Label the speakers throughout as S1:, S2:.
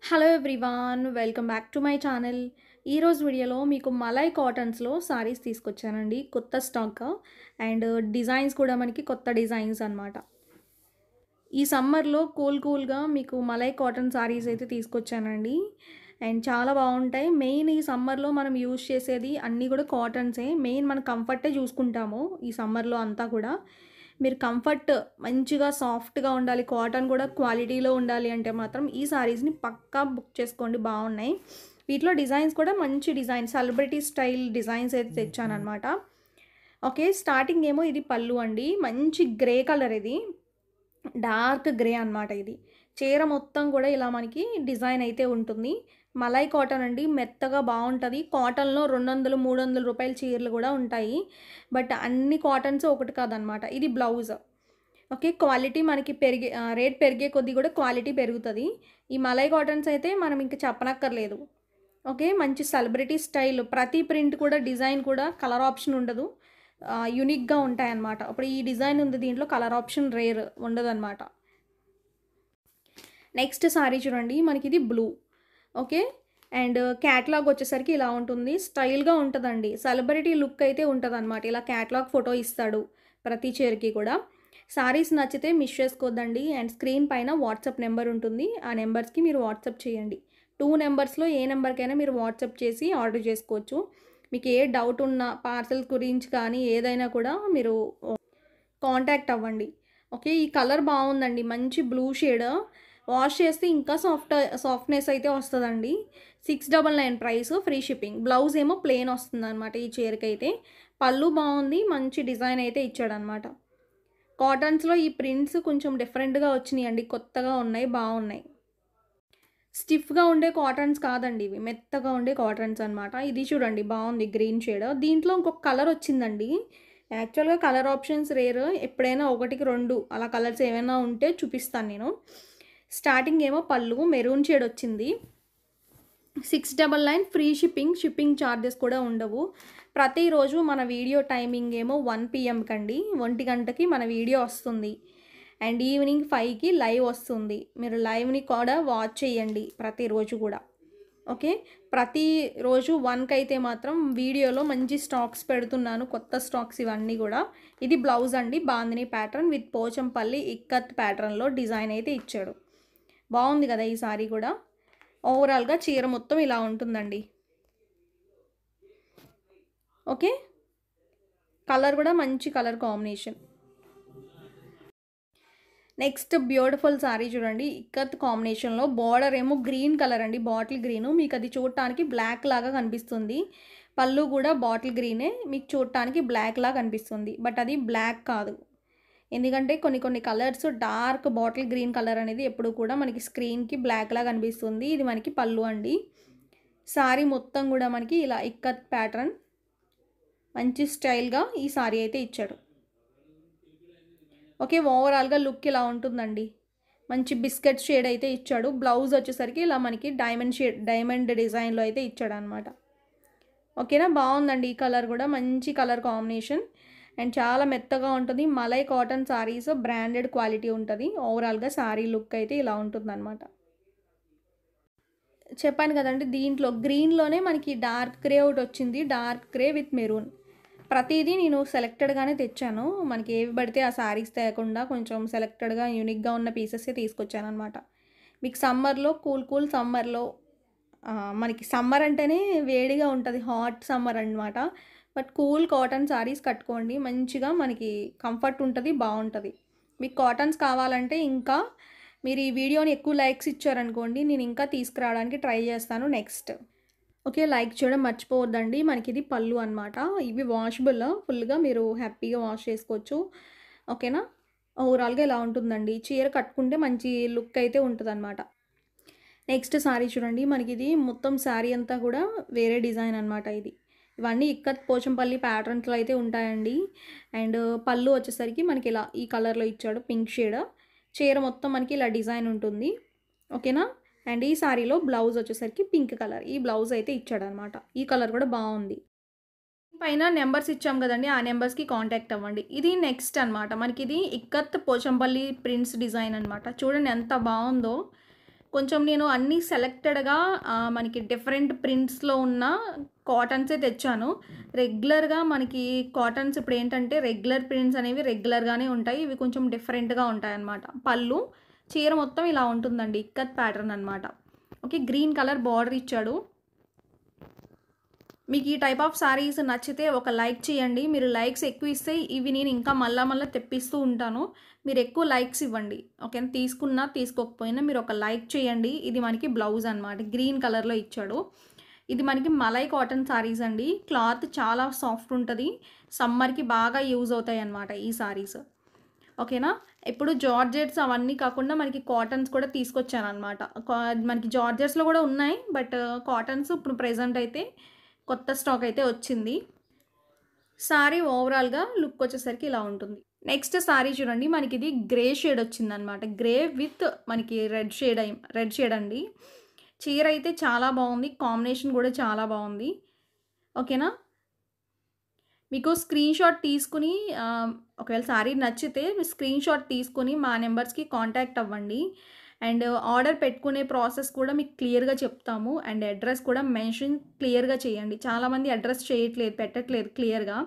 S1: Hello everyone, welcome back to my channel. ఈరోజు వీడియోలో మీకు మలై కాటన్స్లో సారీస్ తీసుకొచ్చానండి. కొత్త స్టాక్ అండ్ డిజైన్స్ కూడా మనకి కొత్త డిజైన్స్ అనమాట. ఈ సమ్మర్లో కూల్గా మీకు మలై కాటన్ సారీస్ అయితే తీసుకొచ్చానండి. అండ్ చాలా బాగుంటాయి. మెయిన్ ఈ సమ్మర్లో మనం యూజ్ చేసేది అన్నీ కూడా కాటన్సే. మెయిన్ మన కంఫర్టే చూసుకుంటాము ఈ సమ్మర్లో అంతా కూడా. మీరు కంఫర్ట్ మంచిగా సాఫ్ట్గా ఉండాలి, కాటన్ కూడా క్వాలిటీలో ఉండాలి అంటే మాత్రం ఈ సారీస్ని పక్కా బుక్ చేసుకోండి, బాగున్నాయి. వీటిలో డిజైన్స్ కూడా మంచి డిజైన్స్, సెలబ్రిటీ స్టైల్ డిజైన్స్ అయితే తెచ్చానమాట. ఓకే, స్టార్టింగ్ ఏమో ఇది పళ్ళు అండి. మంచి గ్రే కలర్, ఇది డార్క్ గ్రే అనమాట. ఇది చీర మొత్తం కూడా ఇలా మనకి డిజైన్ అయితే ఉంటుంది. మలై కాటన్ అండి, మెత్తగా బాగుంటుంది. కాటన్లో 200-300 రూపాయల చీరలు కూడా ఉంటాయి. బట్ అన్ని కాటన్స్ ఒకటి కాదనమాట. ఇది బ్లౌజ్. ఓకే, క్వాలిటీ మనకి రేట్ పెరిగే కొద్దీ కూడా క్వాలిటీ పెరుగుతుంది. ఈ మలై కాటన్స్ అయితే మనం ఇంకా చెప్పనక్కర్లేదు. ఓకే, మంచి సెలబ్రిటీ స్టైల్, ప్రతి ప్రింట్ కూడా డిజైన్ కూడా కలర్ ఆప్షన్ ఉండదు, యూనిక్గా ఉంటాయన్నమాట. ఇప్పుడు ఈ డిజైన్ ఉంది, దీంట్లో కలర్ ఆప్షన్ రేర్ ఉండదు అనమాట. నెక్స్ట్ సారీ చూడండి, మనకి ఇది బ్లూ. ఓకే, అండ్ క్యాటలాగ్ వచ్చేసరికి ఇలా ఉంటుంది, స్టైల్గా ఉంటుందండి. సెలబ్రిటీ లుక్ అయితే ఉంటుంది అనమాట. ఇలా క్యాటలాగ్ ఫోటో ఇస్తాడు ప్రతి చీరకి కూడా. సారీస్ నచ్చితే మిస్ చేసుకోవద్దండి. అండ్ స్క్రీన్ పైన వాట్సాప్ నెంబర్ ఉంటుంది, ఆ నెంబర్స్కి మీరు వాట్సాప్ చేయండి. 2 నెంబర్స్లో ఏ నెంబర్కైనా మీరు వాట్సాప్ చేసి ఆర్డర్ చేసుకోవచ్చు. మీకు ఏ డౌట్ ఉన్నా పార్సల్ గురించి కానీ ఏదైనా కూడా మీరు కాంటాక్ట్ అవ్వండి. ఓకే, ఈ కలర్ బాగుందండి, మంచి బ్లూ షేడ్. వాష్ చేస్తే ఇంకా సాఫ్ట్నెస్ అయితే వస్తుందండి. 699 ప్రైస్, ఫ్రీ షిప్పింగ్. బ్లౌజ్ ఏమో ప్లెయిన్ వస్తుంది అనమాట ఈ చీరకైతే. పళ్ళు బాగుంది, మంచి డిజైన్ అయితే ఇచ్చాడనమాట. కాటన్స్లో ఈ ప్రింట్స్ కొంచెం డిఫరెంట్గా వచ్చినాయి అండి, కొత్తగా ఉన్నాయి, బాగున్నాయి. స్టిఫ్గా ఉండే కాటన్స్ కాదండి ఇవి, మెత్తగా ఉండే కాటన్స్ అనమాట. ఇది చూడండి బాగుంది, గ్రీన్ షేడ్. దీంట్లో ఇంకొక కలర్ వచ్చిందండి. యాక్చువల్గా కలర్ ఆప్షన్స్ రేర్, ఎప్పుడైనా 1-2 అలా కలర్స్ ఏమైనా ఉంటే చూపిస్తాను నేను. స్టార్టింగ్ ఏమో పళ్ళు మెరూన్ షేడ్ వచ్చింది. 699 ఫ్రీ షిప్పింగ్ ఛార్జెస్ కూడా ఉండవు. ప్రతిరోజు మన వీడియో టైమింగ్ ఏమో 1 PM కండి, 1 గంటకి మన వీడియో వస్తుంది. అండ్ ఈవినింగ్ 5కి లైవ్ వస్తుంది. మీరు లైవ్ని కూడా వాచ్ చేయండి ప్రతిరోజు కూడా. ఓకే, ప్రతిరోజు 1కి అయితే మాత్రం వీడియోలో మంచి స్టాక్స్ పెడుతున్నాను, కొత్త స్టాక్స్ ఇవన్నీ కూడా. ఇది బ్లౌజ్ అండి, బాందిని ప్యాటర్న్ విత్ పోచంపల్లి ఇక్కత్ ప్యాటర్న్లో డిజైన్ అయితే ఇచ్చాడు. బాగుంది కదా ఈ సారీ కూడా. ఓవరాల్గా చీర మొత్తం ఇలా ఉంటుందండి. ఓకే, కలర్ కూడా మంచి colour combination. Next beautiful sorry చూడండి, ఇక్కత్ కాంబినేషన్లో. బార్డర్ ఏమో గ్రీన్ కలర్ అండి, బాటిల్ గ్రీను. మీకు అది చూడటానికి బ్లాక్ లాగా కనిపిస్తుంది. పళ్ళు కూడా బాటిల్ గ్రీనే, మీకు చూడటానికి బ్లాక్ లాగా కనిపిస్తుంది. బట్ అది బ్లాక్ కాదు, ఎందుకంటే కొన్ని colours dark bottle green colour అనేది ఎప్పుడు కూడా మనకి స్క్రీన్కి బ్లాక్ లాగా కనిపిస్తుంది. ఇది మనకి పళ్ళు అండి. సారీ మొత్తం కూడా మనకి ఇలా ఇక్కత్ ప్యాటర్న్, మంచి స్టైల్గా ఈ సారీ అయితే ఇచ్చాడు. ఓకే, ఓవరాల్గా లుక్ ఇలా ఉంటుందండి. మంచి బిస్కెట్ షేడ్ అయితే ఇచ్చాడు. బ్లౌజ్ వచ్చేసరికి ఇలా మనకి డైమండ్ డిజైన్లో అయితే ఇచ్చాడు అనమాట. ఓకేనా, బాగుందండి. ఈ కలర్ కూడా మంచి కలర్ కాంబినేషన్ అండ్ చాలా మెత్తగా ఉంటుంది. Malai cotton saris branded quality ఉంటుంది. ఓవరాల్గా సారీ లుక్ అయితే ఇలా ఉంటుందన్నమాట. చెప్పాను కదండి, దీంట్లో గ్రీన్లోనే మనకి డార్క్ గ్రే ఒకటి వచ్చింది, డార్క్ గ్రే విత్ మెరూన్. ప్రతిదీ నేను సెలెక్టెడ్గానే తెచ్చాను. మనకి ఏవి పడితే ఆ శారీస్ తేకుండా కొంచెం సెలెక్టెడ్గా యూనిక్గా ఉన్న పీసెసే తీసుకొచ్చాను అనమాట. మీకు సమ్మర్లో కూల్ సమ్మర్లో, మనకి సమ్మర్ అంటేనే వేడిగా ఉంటుంది, హాట్ సమ్మర్ అనమాట. బట్ కూల్ కాటన్ శారీస్ కట్టుకోండి, మంచిగా మనకి కంఫర్ట్ ఉంటుంది, బాగుంటుంది. మీకు కాటన్స్ కావాలంటే ఇంకా మీరు ఈ వీడియోని ఎక్కువ లైక్స్ ఇచ్చారనుకోండి, నేను ఇంకా తీసుకురావడానికి ట్రై చేస్తాను నెక్స్ట్. ఓకే, లైక్ చేయడం మర్చిపోవద్దండి. మనకి ఇది పళ్ళు అనమాట. ఇవి వాషబుల్, ఫుల్గా మీరు హ్యాపీగా వాష్ చేసుకోవచ్చు. ఓకేనా, ఓవరాల్గా ఇలా ఉంటుందండి. చీర కట్టుకుంటే మంచి లుక్ అయితే ఉంటుంది అనమాట. నెక్స్ట్ సారీ చూడండి, మనకి ఇది మొత్తం శారీ అంతా కూడా వేరే డిజైన్ అనమాట. ఇవన్నీ ఇక్కత్ పోచంపల్లి ప్యాటర్న్స్లో అయితే ఉంటాయండి. అండ్ పళ్ళు వచ్చేసరికి మనకి ఇలా ఈ కలర్లో ఇచ్చాడు, పింక్ షేడ్. చీర మొత్తం మనకి ఇలా డిజైన్ ఉంటుంది. ఓకేనా, అండ్ ఈ సారీలో బ్లౌజ్ వచ్చేసరికి పింక్ కలర్, ఈ బ్లౌజ్ అయితే ఇచ్చాడనమాట. ఈ కలర్ కూడా బాగుంది. పైన నెంబర్స్ ఇచ్చాం కదండి, ఆ నెంబర్స్కి కాంటాక్ట్ అవ్వండి. ఇది నెక్స్ట్ అనమాట, మనకి ఇది ఇక్కత్ పోచంపల్లి ప్రింట్స్ డిజైన్ అనమాట. చూడండి ఎంత బాగుందో. కొంచెం నేను అన్నీ సెలెక్టెడ్‌గా మనకి డిఫరెంట్ ప్రింట్స్‌లో ఉన్న కాటన్సే తెచ్చాను. రెగ్యులర్‌గా మనకి కాటన్స్ ఇప్పుడేంటంటే రెగ్యులర్ ప్రింట్స్ అనేవి రెగ్యులర్‌గానే ఉంటాయి. ఇవి కొంచెం డిఫరెంట్‌గా ఉంటాయన్నమాట. పళ్ళు, చీర మొత్తం ఇలా ఉంటుందండి. ఇక్కత్ ప్యాటర్న్ అనమాట. ఓకే. గ్రీన్ కలర్ బార్డర్ ఇచ్చాడు. మీకు ఈ టైప్ ఆఫ్ సారీస్ నచ్చితే ఒక లైక్ చేయండి. మీరు లైక్స్ ఎక్కువ ఇస్తే ఇవి నేను ఇంకా మళ్ళా తెప్పిస్తూ ఉంటాను. మీరు ఎక్కువ లైక్స్ ఇవ్వండి. ఓకేనా. తీసుకున్నా తీసుకోకపోయినా మీరు ఒక లైక్ చేయండి. ఇది మనకి బ్లౌజ్ అనమాట. గ్రీన్ కలర్‌లో ఇచ్చాడు. ఇది మనకి మలై కాటన్ సారీస్ అండి. క్లాత్ చాలా సాఫ్ట్ ఉంటుంది. సమ్మర్‌కి బాగా యూజ్ అవుతాయి అన్నమాట ఈ సారీస్. ఓకేనా. ఇప్పుడు జార్జెట్స్ అవన్నీ కాకుండా మనకి కాటన్స్ కూడా తీసుకొచ్చాననమాట. మనకి జార్జెట్స్‌లో కూడా ఉన్నాయి. బట్ కాటన్స్ ఇప్పుడు ప్రెజెంట్ అయితే కొత్త స్టాక్ అయితే వచ్చింది. సారీ ఓవరాల్‌గా లుక్ వచ్చేసరికి ఇలా ఉంటుంది. నెక్స్ట్ సారీ చూడండి. మనకిది గ్రే షేడ్ వచ్చిందనమాట. గ్రే విత్ మనకి రెడ్ షేడ్ అండి. చీర అయితే చాలా బాగుంది. కాంబినేషన్ కూడా చాలా బాగుంది. ఓకేనా. మీకు స్క్రీన్‌షాట్ తీసుకొని ఒకవేళ సారీ నచ్చితే మీరు స్క్రీన్‌షాట్ తీసుకొని మా నెంబర్స్‌కి కాంటాక్ట్ అవ్వండి. అండ్ ఆర్డర్ పెట్టుకునే ప్రాసెస్ కూడా మీకు క్లియర్‌గా చెప్తాము. అండ్ అడ్రస్ కూడా మెన్షన్ క్లియర్‌గా చేయండి. చాలామంది అడ్రస్ పెట్టట్లేదు క్లియర్‌గా.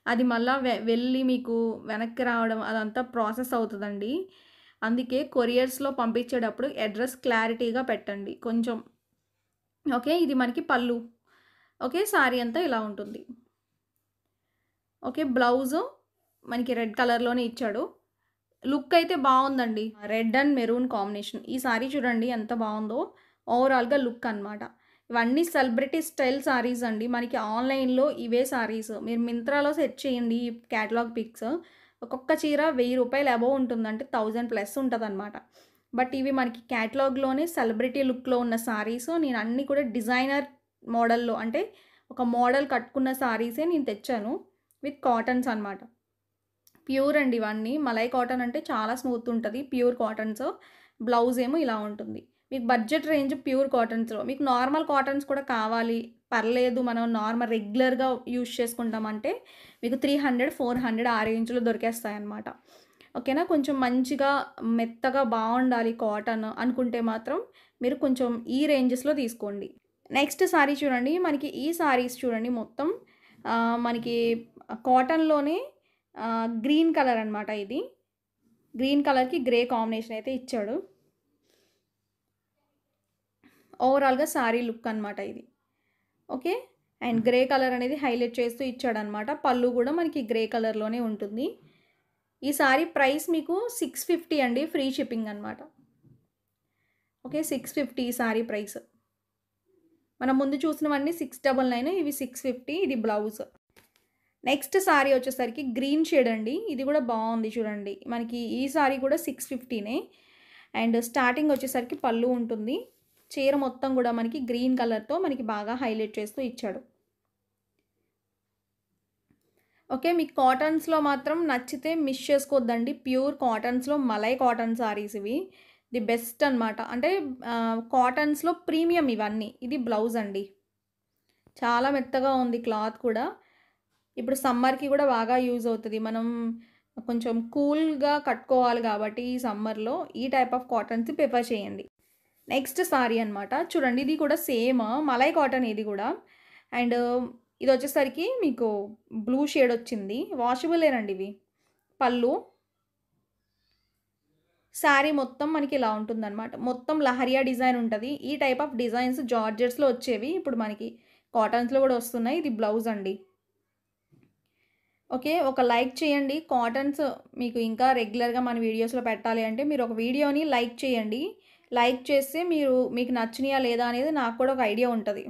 S1: అది మళ్ళా వెళ్ళి మీకు వెనక్కి రావడం అదంతా ప్రాసెస్ అవుతదండి. అందుకే కొరియర్స్‌లో పంపించేటప్పుడు అడ్రస్ క్లారిటీగా పెట్టండి కొంచెం. ఓకే. ఇది మనకి పళ్ళు. ఓకే. సారీ అంతా ఇలా ఉంటుంది. ఓకే. బ్లౌజు మనకి రెడ్ కలర్‌లోనే ఇచ్చాడు. లుక్ అయితే బావుందండి. Red and maroon combination. ఈ సారీ చూడండి ఎంత బావుందో. ఓవరాల్‌గా లుక్ అనమాట. ఇవన్నీ సెలబ్రిటీ స్టైల్ సారీస్ అండి. మనకి ఆన్‌లైన్‌లో ఇవే సారీస్. మీరు మింత్రాలో సెర్చ్ చేయండి ఈ క్యాటలాగ్ పిక్స్. ఒక్కొక్క చీర రూ. 1000 అబోవ్ ఉంటుంది. అంటే 1000 ప్లస్ ఉంటదనమాట. బట్ ఇవి మనకి క్యాటలాగ్‌లోనే సెలబ్రిటీ లుక్‌లో ఉన్న సారీస్. నేను అన్నీ కూడా డిజైనర్ మోడల్‌లో అంటే ఒక మోడల్ కట్టుకున్న సారీసే నేను తెచ్చాను. విత్ కాటన్స్ అనమాట. ప్యూర్ అండి ఇవన్నీ. మలై కాటన్ అంటే చాలా స్మూత్ ఉంటది. Pure cottons. బ్లౌజ్ ఏమో ఇలా ఉంటుంది. మీకు బడ్జెట్ రేంజ్ ప్యూర్ కాటన్స్‌లో. మీకు నార్మల్ కాటన్స్ కూడా కావాలి, పర్లేదు మనం నార్మల్ రెగ్యులర్‌గా యూజ్ చేసుకుంటామంటే మీకు 300, 400 ఆ రేంజ్‌లో దొరికేస్తాయన్నమాట. ఓకేనా. కొంచెం మంచిగా మెత్తగా బావుండాలి కాటన్ అనుకుంటే మాత్రం మీరు కొంచెం ఈ రేంజెస్‌లో తీసుకోండి. నెక్స్ట్ సారీ చూడండి. మనకి ఈ సారీస్ చూడండి మొత్తం మనకి కాటన్‌లోనే గ్రీన్ కలర్ అనమాట ఇది. గ్రీన్ కలర్‌కి గ్రే కాంబినేషన్ అయితే ఇచ్చాడు. ఓవరాల్‌గా సారీ లుక్ అనమాట ఇది. ఓకే. అండ్ గ్రే కలర్ అనేది హైలైట్ చేస్తూ ఇచ్చాడనమాట. పళ్ళు కూడా మనకి గ్రే కలర్‌లోనే ఉంటుంది. ఈ సారీ ప్రైస్ మీకు 650 అండి. ఫ్రీ షిప్పింగ్ అనమాట. ఓకే. 650 ఈ సారీ ప్రైస్. మనం ముందు చూసినవన్నీ 699 ఇవి 650 ఇది బ్లౌజ్. నెక్స్ట్ సారీ వచ్చేసరికి గ్రీన్ షేడ్ అండి. ఇది కూడా బాగుంది చూడండి. మనకి ఈ సారీ కూడా 650నే. అండ్ స్టార్టింగ్ వచ్చేసరికి పళ్ళు ఉంటుంది. చీర మొత్తం కూడా మనకి గ్రీన్ కలర్‌తో మనకి బాగా హైలైట్ చేస్తూ ఇచ్చాడు. ఓకే. మీకు కాటన్స్‌లో మాత్రం నచ్చితే మిస్ చేసుకోవద్దండి. ప్యూర్ కాటన్స్‌లో మలై కాటన్ సారీస్ ఇవి. ది బెస్ట్ అనమాట. అంటే కాటన్స్‌లో ప్రీమియం ఇవన్నీ. ఇది బ్లౌజ్ అండి. చాలా మెత్తగా ఉంది క్లాత్ కూడా. ఇప్పుడు సమ్మర్‌కి కూడా బాగా యూజ్ అవుతది. మనం కొంచెం కూల్‌గా కట్టుకోవాలి కాబట్టి ఈ సమ్మర్‌లో ఈ టైప్ ఆఫ్ కాటన్స్ ప్రిఫర్ చేయండి. నెక్స్ట్ సారీ అనమాట. చూడండి ఇది కూడా సేమ్ మలై కాటన్ ఇది కూడా. అండ్ ఇదొచ్చేసరికి మీకు బ్లూ షేడ్ వచ్చింది. వాషబులేనండి ఇవి. పళ్ళు, శారీ మొత్తం మనకి ఇలా ఉంటుందనమాట. మొత్తం లహరియా డిజైన్ ఉంటది. ఈ టైప్ ఆఫ్ డిజైన్స్ జార్జెట్స్‌లో వచ్చేవి. ఇప్పుడు మనకి కాటన్స్‌లో కూడా వస్తున్నాయి. ఇది బ్లౌజ్ అండి. ఓకే. ఒక లైక్ చేయండి. కాటన్స్ మీకు ఇంకా రెగ్యులర్‌గా మన వీడియోస్‌లో పెట్టాలి అంటే మీరు ఒక వీడియోని లైక్ చేయండి. లైక్ చేస్తే మీకు నచ్చినాయా లేదా అనేది నాకు కూడా ఒక ఐడియా ఉంటది.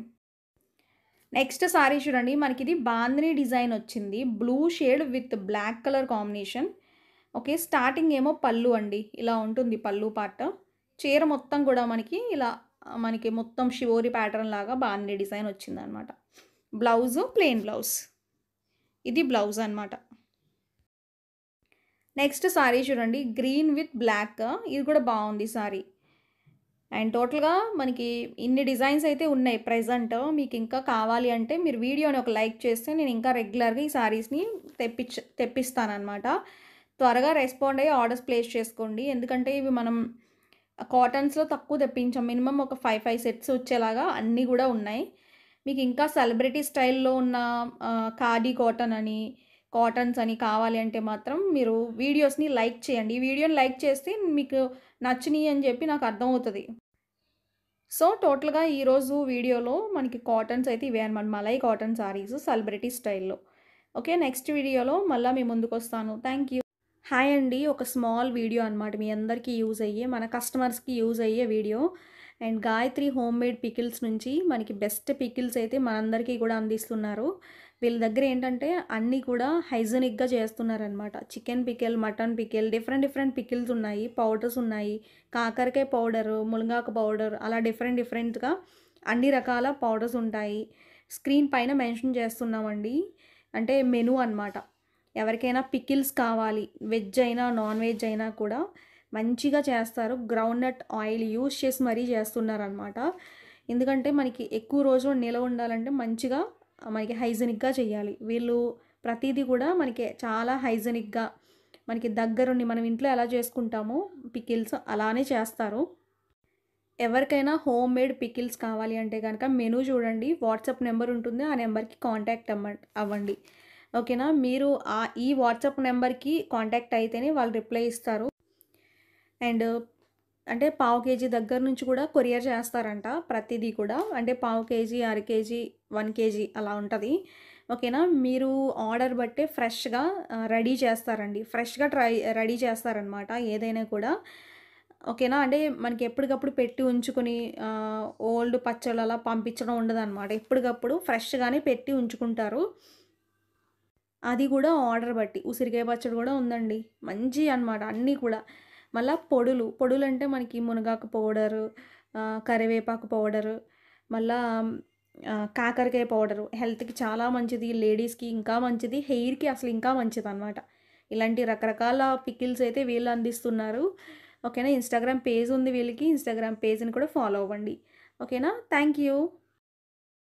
S1: నెక్స్ట్ సారీ చూడండి. మనకిది బాందిని డిజైన్ వచ్చింది. Blue shade with black colour combination. Okay. Starting ఏమో పళ్ళు అండి. ఇలా ఉంటుంది పళ్ళు పార్ట్. చీర మొత్తం కూడా మనకి ఇలా మనకి మొత్తం షివోరి ప్యాటర్న్ లాగా బాందిని డిజైన్ వచ్చిందనమాట. Blouse plain blouse. ఇది బ్లౌజ్ అనమాట. నెక్స్ట్ సారీ చూడండి. Green with black. ఇది కూడా బాగుంది సారీ. అండ్ టోటల్‌గా మనకి ఇన్ని డిజైన్స్ అయితే ఉన్నాయి ప్రెజెంట్. మీకు ఇంకా కావాలి అంటే మీరు వీడియోని ఒక లైక్ చేస్తే నేను ఇంకా రెగ్యులర్‌గా ఈ సారీస్‌ని తెప్పిస్తాననమాట. త్వరగా రెస్పాండ్ అయ్యి ఆర్డర్స్ ప్లేస్ చేసుకోండి. ఎందుకంటే ఇవి మనం కాటన్స్‌లో తక్కువ తెప్పించాం. మినిమమ్ ఒక 5 సెట్స్ వచ్చేలాగా అన్నీ గూడా ఉన్నాయి. మీకు ఇంకా సెలబ్రిటీ స్టైల్‌లో ఉన్న ఖాదీ కాటన్ అని, కాటన్స్ అని కావాలి అంటే మాత్రం మీరు వీడియోస్‌ని లైక్ చేయండి. ఈ వీడియోని లైక్ చేస్తే మీకు నచ్చినియి అని చెప్పి నాకు అర్థమవుతది. సో, టోటల్‌గా ఈరోజు వీడియోలో మనకి కాటన్స్ అయితే ఇవే అనమాట. మలై కాటన్ సారీస్ సెలబ్రిటీ స్టైల్‌లో. ఓకే. నెక్స్ట్ వీడియోలో మళ్ళా మీ ముందుకొస్తాను. Thank you. హాయ్ అండి. ఒక స్మాల్ వీడియో అనమాట. మీ అందరికీ యూజ్ అయ్యే, మన కస్టమర్స్‌కి యూజ్ అయ్యే video. And Gayatri homemade pickles నుంచి మనకి బెస్ట్ పికిల్స్ అయితే మనందరికీ కూడా అందిస్తున్నారు. వీళ్ళ దగ్గర ఏంటంటే అన్నీ కూడా హైజీనిక్‌గా చేస్తున్నారనమాట. Chicken pickle, mutton pickle, different different pickles ఉన్నాయి. పౌడర్స్ ఉన్నాయి. కాకరకాయ పౌడరు, మునగాకు పౌడర్ అలా డిఫరెంట్ డిఫరెంట్‌గా అన్ని రకాల పౌడర్స్ ఉంటాయి. స్క్రీన్ పైన మెన్షన్ చేస్తున్నామండి. అంటే మెనూ అనమాట. ఎవరికైనా పికిల్స్ కావాలి, వెజ్ అయినా, నాన్ వెజ్ అయినా కూడా మంచిగా చేస్తారు. గ్రౌండ్‌నట్ ఆయిల్ యూజ్ చేసి మరీ చేస్తున్నారనమాట. ఎందుకంటే మనకి ఎక్కువ రోజులు నిలవ ఉండాలంటే మంచిగా మనకి హైజీనిక్‌గా చేయాలి. వీళ్ళు ప్రతీది కూడా మనకి చాలా హైజీనిక్‌గా మనకి దగ్గరుండి మనం ఇంట్లో ఎలా చేసుకుంటామో పికిల్స్ అలానే చేస్తారు. ఎవరికైనా హోమ్‌మేడ్ పికిల్స్ కావాలి అంటే గనక మెనూ చూడండి. వాట్సాప్ నెంబర్ ఉంటుంది. ఆ నెంబర్‌కి కాంటాక్ట్ అవ్వండి. ఓకేనా? మీరు ఈ వాట్సాప్ నెంబర్‌కి కాంటాక్ట్ అయితేనే వాళ్ళు రిప్లై ఇస్తారు. అండ్ అంటే పావు కేజీ దగ్గర నుంచి కూడా కొరియర్ చేస్తారంట ప్రతిదీ కూడా. అంటే పావు కేజీ, అర కేజీ, 1 కేజీ అలా ఉంటది. ఓకేనా? మీరు ఆర్డర్ బట్టే ఫ్రెష్‌గా రెడీ చేస్తారండి. ఫ్రెష్‌గా రెడీ చేస్తారనమాట ఏదైనా కూడా. ఓకేనా? అంటే మనకి ఎప్పటికప్పుడు పెట్టి ఉంచుకొని ఓల్డ్ పచ్చళ్ళు అలా పంపించడం ఉండదనమాట. ఎప్పటికప్పుడు ఫ్రెష్‌గానే పెట్టి ఉంచుకుంటారు. అది గూడా ఆర్డర్ బట్టి. ఉసిరికాయ పచ్చడి గూడా ఉందండి. మంచియి అనమాట అన్నీ కూడా. మళ్ళా పొడులంటే మనకి మునగాకు పౌడరు, కరివేపాకు పౌడరు, మళ్ళా కాకరకాయ పౌడరు. హెల్త్‌కి చాలా మంచిది. లేడీస్‌కి ఇంకా మంచిది. హెయిర్‌కి అసలు ఇంకా మంచిదనమాట. ఇలాంటి రకరకాల పికిల్స్ అయితే వీళ్ళు అందిస్తున్నారు. ఓకేనా? ఇన్‌స్టాగ్రామ్ పేజ్ ఉంది వీళ్ళకి. ఇన్‌స్టాగ్రామ్ పేజ్‌ని కూడా ఫాలో అవ్వండి. ఓకేనా? Thank you.